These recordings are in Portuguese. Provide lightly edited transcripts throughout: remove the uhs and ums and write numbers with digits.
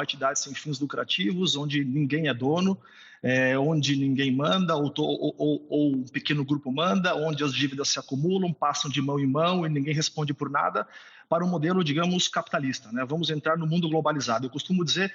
uma entidade sem fins lucrativos, onde ninguém é dono, onde ninguém manda, ou um pequeno grupo manda, onde as dívidas se acumulam, passam de mão em mão e ninguém responde por nada, para um modelo, digamos, capitalista, né? Vamos entrar no mundo globalizado. Eu costumo dizer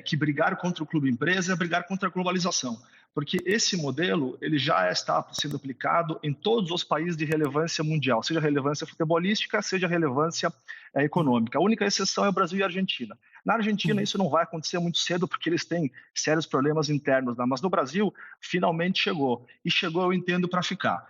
que brigar contra o clube empresa é brigar contra a globalização, porque esse modelo ele já está sendo aplicado em todos os países de relevância mundial, seja relevância futebolística, seja relevância econômica. A única exceção é o Brasil e a Argentina. Na Argentina, isso não vai acontecer muito cedo, porque eles têm sérios problemas internos, né? Mas no Brasil, finalmente chegou. E chegou, eu entendo, para ficar.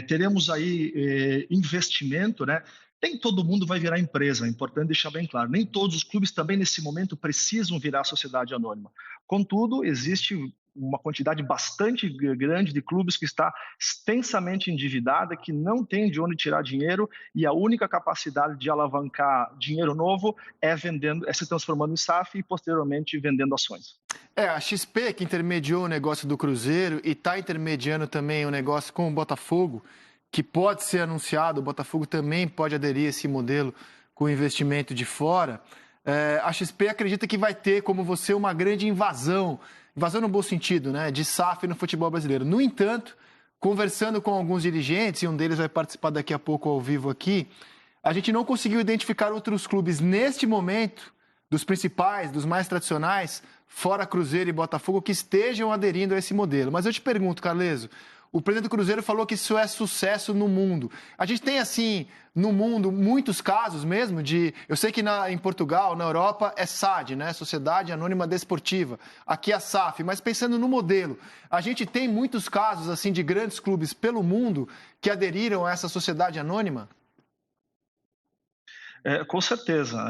Teremos aí investimento, né? Nem todo mundo vai virar empresa, é importante deixar bem claro. Nem todos os clubes também, nesse momento, precisam virar sociedade anônima. Contudo, existe uma quantidade bastante grande de clubes que está extensamente endividada, que não tem de onde tirar dinheiro, e a única capacidade de alavancar dinheiro novo é se transformando em SAF e, posteriormente, vendendo ações. A XP, que intermediou o negócio do Cruzeiro e está intermediando também o negócio com o Botafogo, que pode ser anunciado, o Botafogo também pode aderir a esse modelo com investimento de fora. A XP acredita que vai ter, como você, uma grande invasão no bom sentido, né, de SAF no futebol brasileiro. No entanto, conversando com alguns dirigentes, e um deles vai participar daqui a pouco ao vivo aqui, a gente não conseguiu identificar outros clubes neste momento, dos principais, dos mais tradicionais, fora Cruzeiro e Botafogo, que estejam aderindo a esse modelo. Mas eu te pergunto, Carleso, o presidente do Cruzeiro falou que isso é sucesso no mundo. A gente tem, assim, no mundo, muitos casos mesmo de... Eu sei que em Portugal, na Europa, é SAD, né? Sociedade Anônima Desportiva. Aqui é a SAF. Mas pensando no modelo, a gente tem muitos casos, assim, de grandes clubes pelo mundo que aderiram a essa sociedade anônima? Com certeza.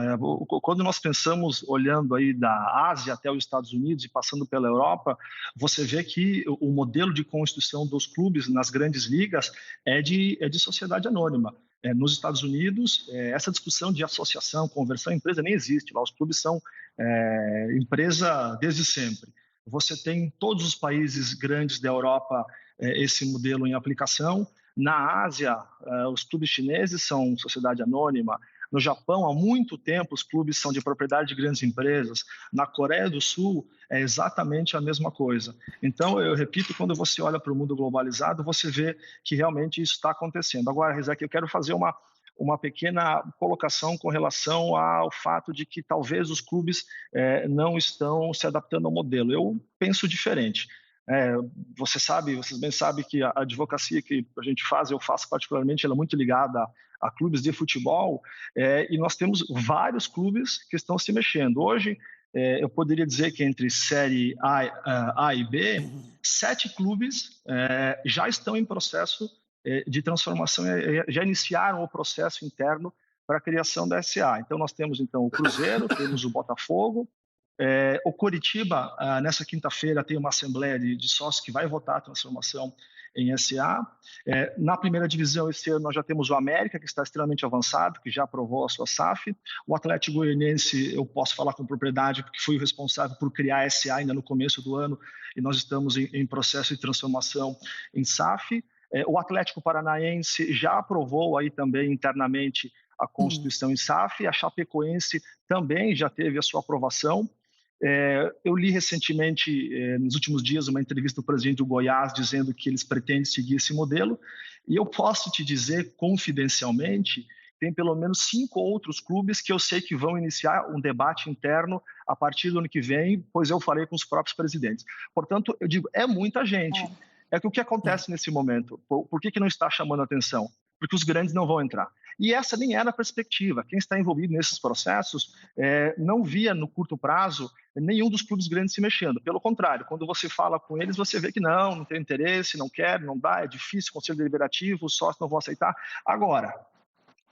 Quando nós pensamos, olhando aí da Ásia até os Estados Unidos e passando pela Europa, você vê que o modelo de constituição dos clubes nas grandes ligas é de sociedade anônima. Nos Estados Unidos, essa discussão de associação, conversão em empresa nem existe. Lá os clubes são empresa desde sempre. Você tem em todos os países grandes da Europa esse modelo em aplicação. Na Ásia, os clubes chineses são sociedade anônima. No Japão, há muito tempo, os clubes são de propriedade de grandes empresas. Na Coreia do Sul, é exatamente a mesma coisa. Então, eu repito, quando você olha para o mundo globalizado, você vê que realmente isso está acontecendo. Agora, Rezek, eu quero fazer uma pequena colocação com relação ao fato de que talvez os clubes não estão se adaptando ao modelo. Eu penso diferente. Vocês bem sabem que a advocacia que a gente faz, eu faço particularmente, ela é muito ligada a clubes de futebol, e nós temos vários clubes que estão se mexendo. Hoje, eu poderia dizer que entre série A e B, 7 clubes já estão em processo de transformação, já iniciaram o processo interno para a criação da SA. Então, nós temos o Cruzeiro, temos o Botafogo, o Coritiba, nessa quinta-feira, tem uma assembleia de sócios que vai votar a transformação em SA. Na primeira divisão, esse ano, nós já temos o América, que está extremamente avançado, que já aprovou a sua SAF. O Atlético Goianiense, eu posso falar com propriedade, porque fui o responsável por criar a SA ainda no começo do ano, e nós estamos em processo de transformação em SAF. O Atlético Paranaense já aprovou aí também internamente a Constituição em SAF. A Chapecoense também já teve a sua aprovação. Eu li recentemente, nos últimos dias, uma entrevista do presidente do Goiás dizendo que eles pretendem seguir esse modelo, e eu posso te dizer confidencialmente, tem pelo menos 5 outros clubes que eu sei que vão iniciar um debate interno a partir do ano que vem, pois eu falei com os próprios presidentes. Portanto, eu digo, é muita gente. É que o que acontece nesse momento? Por que não está chamando a atenção? Porque os grandes não vão entrar. E essa nem era a perspectiva. Quem está envolvido nesses processos não via no curto prazo nenhum dos clubes grandes se mexendo. Pelo contrário, quando você fala com eles, você vê que não tem interesse, não quer, não dá, é difícil, conselho deliberativo, os sócios não vão aceitar. Agora,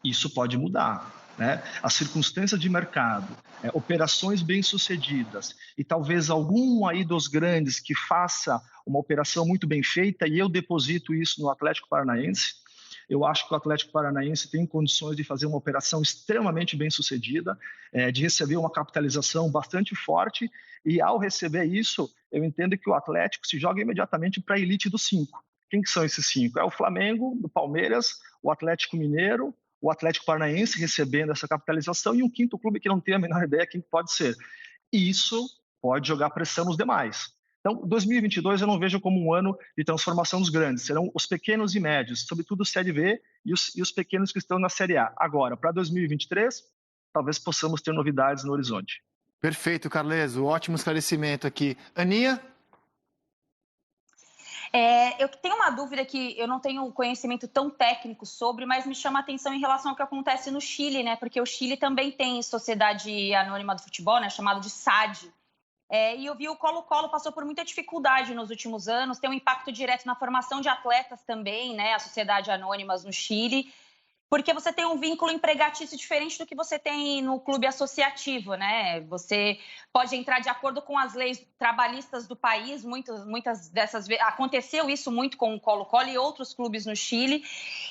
isso pode mudar, né? As circunstâncias de mercado, operações bem-sucedidas e talvez algum aí dos grandes que faça uma operação muito bem feita, e eu deposito isso no Atlético Paranaense. Eu acho que o Atlético Paranaense tem condições de fazer uma operação extremamente bem-sucedida, de receber uma capitalização bastante forte, e ao receber isso, eu entendo que o Atlético se joga imediatamente para a elite dos 5. Quem que são esses 5? É o Flamengo, o Palmeiras, o Atlético Mineiro, o Atlético Paranaense recebendo essa capitalização, e um quinto clube que não tem a menor ideia quem pode ser. e isso pode jogar pressão nos demais. Então, 2022 eu não vejo como um ano de transformação dos grandes, serão os pequenos e médios, sobretudo Série B e os pequenos que estão na Série A. Agora, para 2023, talvez possamos ter novidades no horizonte. Perfeito, Carleso, ótimo esclarecimento aqui. Aninha? Eu tenho uma dúvida que eu não tenho conhecimento tão técnico sobre, mas me chama a atenção em relação ao que acontece no Chile, né? Porque o Chile também tem Sociedade Anônima do Futebol, né? Chamado de SAD. E eu vi o Colo-Colo passou por muita dificuldade nos últimos anos, tem um impacto direto na formação de atletas também, né? A Sociedade Anônimas no Chile. Porque você tem um vínculo empregatício diferente do que você tem no clube associativo, né? Você pode entrar de acordo com as leis trabalhistas do país, muitas dessas vezes. Aconteceu isso muito com o Colo-Colo e outros clubes no Chile.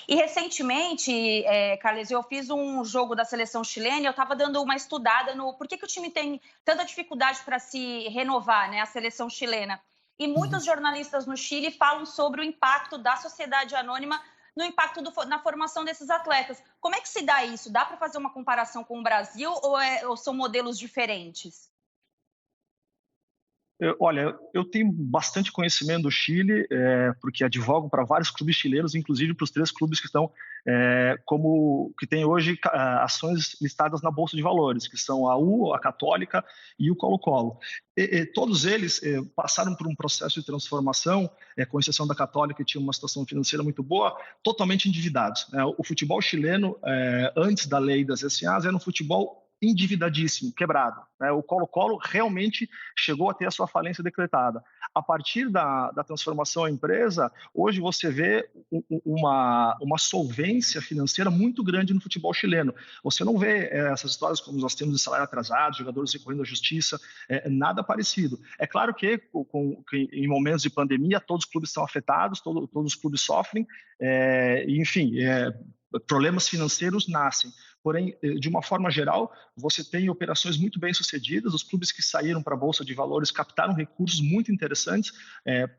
E recentemente, Carles, eu fiz um jogo da seleção chilena e eu estava dando uma estudada no por que o time tem tanta dificuldade para se renovar, né? A seleção chilena. E muitos jornalistas no Chile falam sobre o impacto da sociedade anônima no impacto na formação desses atletas. Como é que se dá isso? Dá para fazer uma comparação com o Brasil ou são modelos diferentes? Olha, eu tenho bastante conhecimento do Chile, porque advogo para vários clubes chilenos, inclusive para os 3 clubes que estão que tem hoje ações listadas na Bolsa de Valores, que são a U, a Católica e o Colo-Colo. Todos eles passaram por um processo de transformação, com exceção da Católica, que tinha uma situação financeira muito boa, totalmente endividados. O futebol chileno, antes da lei das SAs, era um futebol endividadíssimo, quebrado. O Colo-Colo realmente chegou a ter a sua falência decretada. A partir da transformação da empresa, hoje você vê uma solvência financeira muito grande no futebol chileno. Você não vê essas histórias como nós temos de salário atrasado, jogadores recorrendo à justiça, nada parecido. É claro que em momentos de pandemia todos os clubes estão afetados, todos os clubes sofrem, enfim, problemas financeiros nascem. Porém, de uma forma geral, você tem operações muito bem sucedidas, os clubes que saíram para a Bolsa de Valores captaram recursos muito interessantes,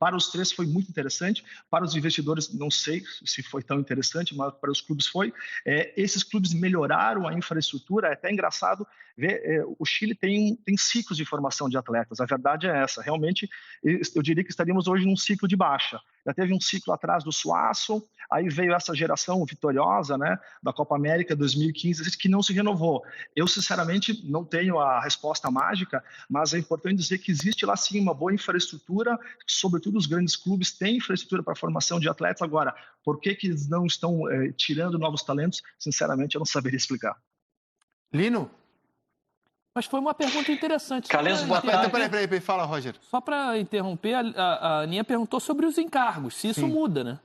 para os 3 foi muito interessante, para os investidores não sei se foi tão interessante, mas para os clubes foi. Esses clubes melhoraram a infraestrutura, é até engraçado ver, o Chile tem ciclos de formação de atletas, a verdade é essa, realmente eu diria que estaríamos hoje num ciclo de baixa. Já teve um ciclo atrás do Suaço, aí veio essa geração vitoriosa, né, da Copa América 2015, que não se renovou. Eu, sinceramente, não tenho a resposta mágica, mas é importante dizer que existe lá, sim, uma boa infraestrutura, sobretudo os grandes clubes têm infraestrutura para a formação de atletas. Agora, por que eles não estão tirando novos talentos? Sinceramente, eu não saberia explicar. Lino? Mas foi uma pergunta interessante. Carleso, boa tarde. Peraí, fala, Roger. Só para interromper, a Aninha perguntou sobre os encargos, se isso muda, né?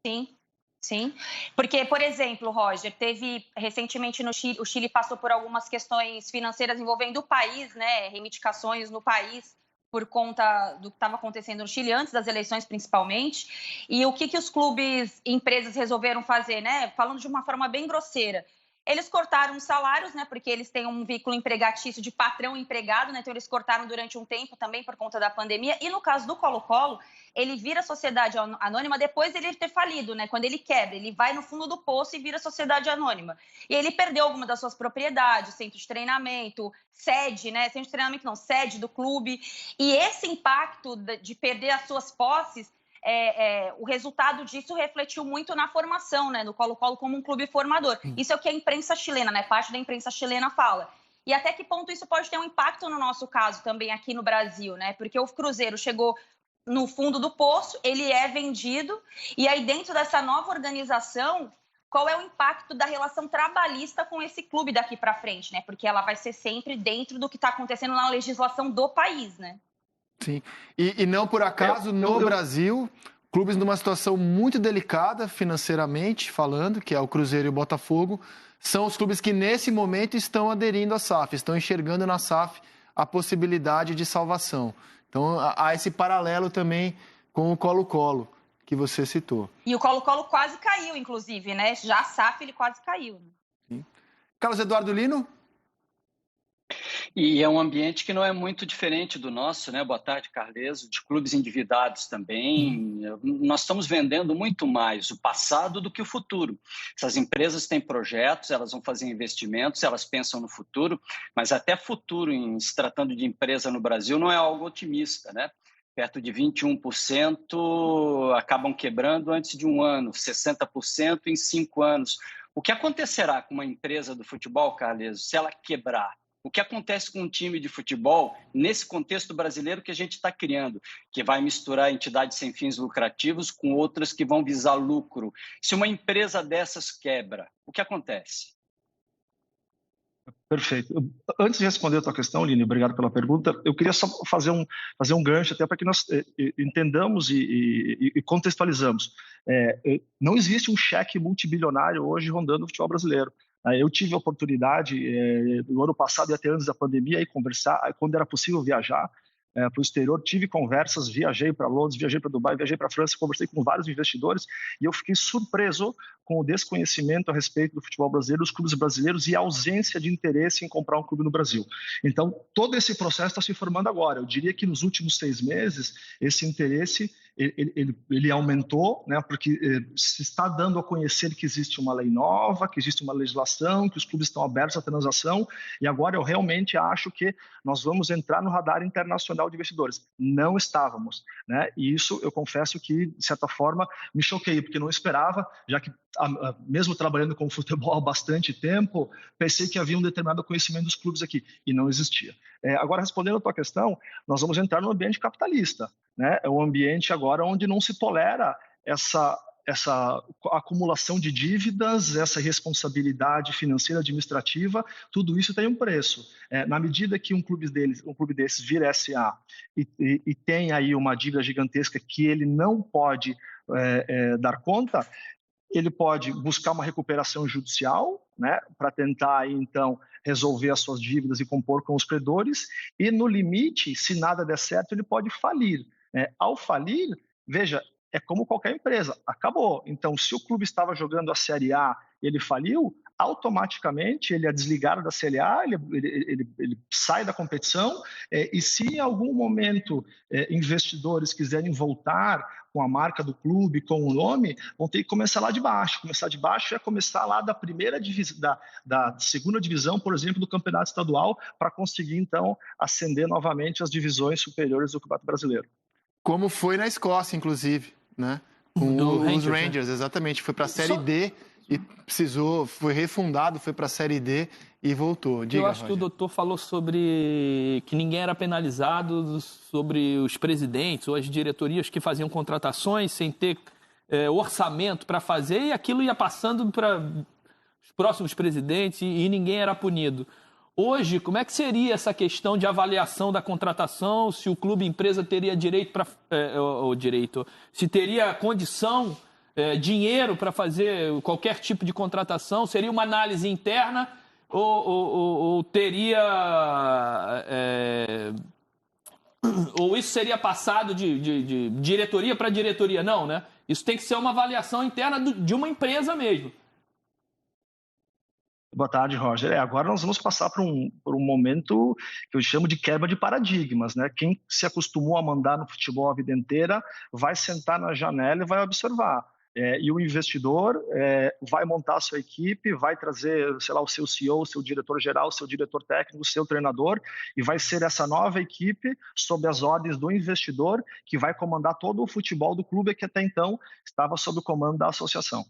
Sim. Porque, por exemplo, Roger, teve recentemente no Chile, o Chile passou por algumas questões financeiras envolvendo o país, né? Reivindicações no país por conta do que estava acontecendo no Chile, antes das eleições principalmente. E o que os clubes e empresas resolveram fazer, né? Falando de uma forma bem grosseira. Eles cortaram os salários, né? Porque eles têm um vínculo empregatício de patrão empregado, né? Então eles cortaram durante um tempo também por conta da pandemia. E no caso do Colo-Colo, ele vira sociedade anônima depois dele ter falido, né? Quando ele quebra, ele vai no fundo do poço e vira sociedade anônima. E ele perdeu alguma das suas propriedades, centro de treinamento, sede, né? Centro de treinamento não, sede do clube. E esse impacto de perder as suas posses, o resultado disso refletiu muito na formação, né, do Colo-Colo como um clube formador. Isso é o que a imprensa chilena, né, parte da imprensa chilena fala. E até que ponto isso pode ter um impacto no nosso caso também aqui no Brasil, né? Porque o Cruzeiro chegou no fundo do poço, ele é vendido, e aí dentro dessa nova organização, qual é o impacto da relação trabalhista com esse clube daqui para frente, né? Porque ela vai ser sempre dentro do que está acontecendo na legislação do país, né? Sim, e não por acaso, no Brasil, clubes numa situação muito delicada financeiramente falando, que é o Cruzeiro e o Botafogo, são os clubes que nesse momento estão aderindo à SAF, estão enxergando na SAF a possibilidade de salvação. Então, há esse paralelo também com o Colo-Colo, que você citou. E o Colo-Colo quase caiu, inclusive, né? Já a SAF, ele quase caiu. Sim. Carlos Eduardo Lino? E é um ambiente que não é muito diferente do nosso, né? Boa tarde, Carleso, de clubes endividados também. Nós estamos vendendo muito mais o passado do que o futuro. Essas empresas têm projetos, elas vão fazer investimentos, elas pensam no futuro, mas até futuro, se tratando de empresa no Brasil, não é algo otimista, né? Perto de 21% acabam quebrando antes de um ano, 60% em 5 anos. O que acontecerá com uma empresa do futebol, Carleso, se ela quebrar? O que acontece com um time de futebol nesse contexto brasileiro que a gente está criando, que vai misturar entidades sem fins lucrativos com outras que vão visar lucro? Se uma empresa dessas quebra, o que acontece? Perfeito. Antes de responder a tua questão, Lini, obrigado pela pergunta, eu queria só fazer um gancho até para que nós entendamos e contextualizamos. Não existe um cheque multibilionário hoje rondando o futebol brasileiro. Eu tive a oportunidade, no ano passado e até antes da pandemia, aí conversar, quando era possível viajar para o exterior, tive conversas, viajei para Londres, viajei para Dubai, viajei para a França, conversei com vários investidores e eu fiquei surpreso com o desconhecimento a respeito do futebol brasileiro, dos clubes brasileiros e a ausência de interesse em comprar um clube no Brasil. Então, todo esse processo está se formando agora. Eu diria que nos últimos 6 meses, esse interesse ele aumentou, né, porque se está dando a conhecer que existe uma lei nova, que existe uma legislação, que os clubes estão abertos à transação, e agora eu realmente acho que nós vamos entrar no radar internacional de investidores. Não estávamos, né? E isso eu confesso que, de certa forma, me choquei, porque não esperava, já que mesmo trabalhando com futebol há bastante tempo, pensei que havia um determinado conhecimento dos clubes aqui, e não existia. Agora, respondendo a tua questão, nós vamos entrar no ambiente capitalista, né? É um ambiente agora onde não se tolera essa acumulação de dívidas, essa responsabilidade financeira administrativa, tudo isso tem um preço. Na medida que um clube desses vira SA e tem aí uma dívida gigantesca que ele não pode dar conta, ele pode buscar uma recuperação judicial, né, para tentar aí, então, resolver as suas dívidas e compor com os credores, e no limite, se nada der certo, ele pode falir. Ao falir, veja, é como qualquer empresa, acabou. Então, se o clube estava jogando a Série A e ele faliu, automaticamente ele é desligado da Série A, ele sai da competição, e se em algum momento investidores quiserem voltar com a marca do clube, com o nome, vão ter que começar lá de baixo. Começar de baixo é começar lá da primeira divisão, da segunda divisão, por exemplo, do campeonato estadual, para conseguir, então, ascender novamente as divisões superiores do Campeonato Brasileiro. Como foi na Escócia, inclusive, né? Com os Rangers, exatamente. Foi para a Série D e foi refundado, foi para a Série D e voltou. Diga, eu acho, Roger, que o doutor falou sobre que ninguém era penalizado, sobre os presidentes ou as diretorias que faziam contratações sem ter orçamento para fazer, e aquilo ia passando para os próximos presidentes e ninguém era punido. Hoje, como é que seria essa questão de avaliação da contratação? Se o clube empresa teria direito para se teria condição, dinheiro para fazer qualquer tipo de contratação? Seria uma análise interna ou teria ou isso seria passado de diretoria para diretoria? Não, né? Isso tem que ser uma avaliação interna de uma empresa mesmo. Boa tarde, Roger. Agora nós vamos passar por um momento que eu chamo de quebra de paradigmas, né? Quem se acostumou a mandar no futebol a vida inteira vai sentar na janela e vai observar. E o investidor vai montar a sua equipe, vai trazer, sei lá, o seu CEO, o seu diretor-geral, o seu diretor técnico, o seu treinador, e vai ser essa nova equipe, sob as ordens do investidor, que vai comandar todo o futebol do clube que até então estava sob o comando da associação.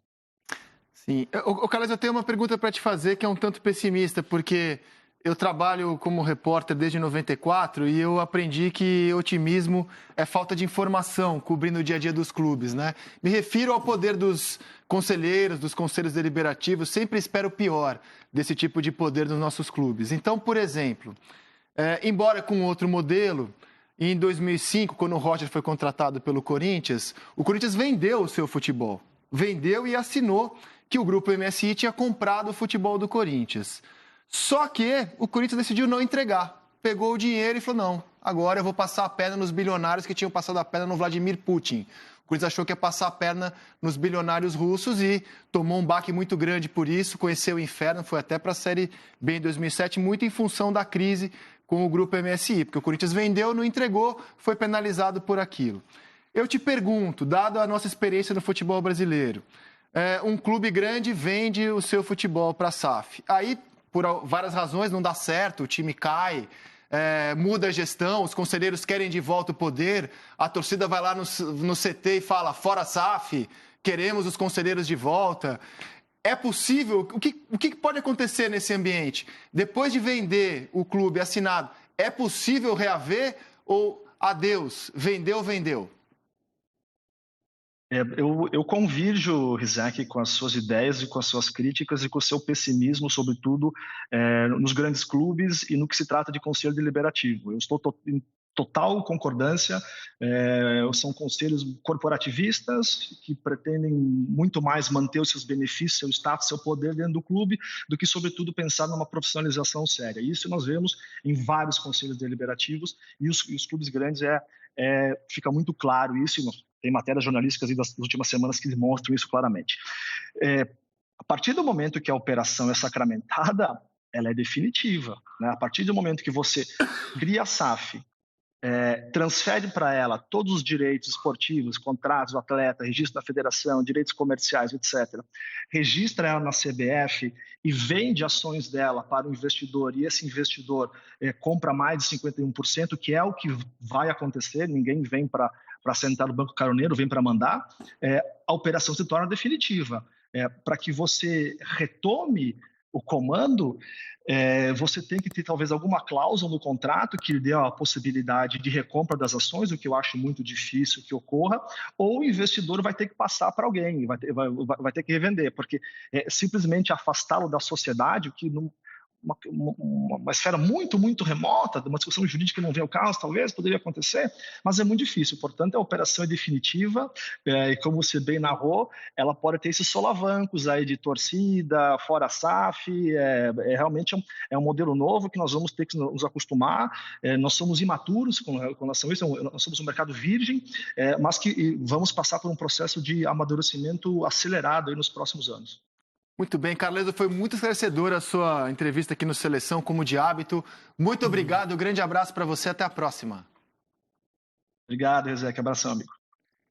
Sim. Carlos, eu tenho uma pergunta para te fazer que é um tanto pessimista, porque eu trabalho como repórter desde 94 e eu aprendi que otimismo é falta de informação cobrindo o dia a dia dos clubes, né? Me refiro ao poder dos conselheiros, dos conselhos deliberativos, sempre espero o pior desse tipo de poder nos nossos clubes. Então, por exemplo, embora com outro modelo, em 2005, quando o Roger foi contratado pelo Corinthians, o Corinthians vendeu o seu futebol. Vendeu e assinou que o Grupo MSI tinha comprado o futebol do Corinthians. Só que o Corinthians decidiu não entregar. Pegou o dinheiro e falou, não, agora eu vou passar a perna nos bilionários que tinham passado a perna no Vladimir Putin. O Corinthians achou que ia passar a perna nos bilionários russos e tomou um baque muito grande por isso, conheceu o inferno, foi até para a Série B em 2007, muito em função da crise com o grupo MSI, porque o Corinthians vendeu, não entregou, foi penalizado por aquilo. Eu te pergunto, dado a nossa experiência no futebol brasileiro, um clube grande vende o seu futebol para a SAF. Aí, por várias razões, não dá certo, o time cai, muda a gestão, os conselheiros querem de volta o poder, a torcida vai lá no CT e fala, fora SAF, queremos os conselheiros de volta. É possível? O que pode acontecer nesse ambiente? Depois de vender o clube assinado, é possível reaver ou adeus, vendeu? Eu convirjo, Rizek, com as suas ideias e com as suas críticas e com o seu pessimismo, sobretudo nos grandes clubes e no que se trata de conselho deliberativo. Eu estou em total concordância, são conselhos corporativistas que pretendem muito mais manter os seus benefícios, seu status, seu poder dentro do clube, do que, sobretudo, pensar numa profissionalização séria. Isso nós vemos em vários conselhos deliberativos e os clubes grandes fica muito claro isso. Tem matérias jornalísticas das últimas semanas que demonstram isso claramente. A partir do momento que a operação é sacramentada, ela é definitiva, né? A partir do momento que você cria a SAF, transfere para ela todos os direitos esportivos, contratos do atleta, registro da federação, direitos comerciais, etc., registra ela na CBF e vende ações dela para o investidor, e esse investidor compra mais de 51%, que é o que vai acontecer, ninguém vem para sentar no banco caroneiro, vem para mandar, a operação se torna definitiva. Para que você retome o comando, você tem que ter talvez alguma cláusula no contrato que lhe dê a possibilidade de recompra das ações, o que eu acho muito difícil que ocorra, ou o investidor vai ter que passar para alguém, vai ter que revender, porque simplesmente afastá-lo da sociedade, o que uma esfera muito, muito remota, de uma discussão jurídica que não vem ao caso, talvez, poderia acontecer, mas é muito difícil. Portanto, a operação é definitiva, e como você bem narrou, ela pode ter esses solavancos aí de torcida, fora SAF, realmente um modelo novo que nós vamos ter que nos acostumar. Nós somos imaturos com relação a isso, nós somos um mercado virgem, mas que vamos passar por um processo de amadurecimento acelerado aí nos próximos anos. Muito bem, Carleso, foi muito esclarecedora a sua entrevista aqui no Seleção, como de hábito. Muito obrigado, um grande abraço para você, até a próxima. Obrigado, Rezé, abração, amigo.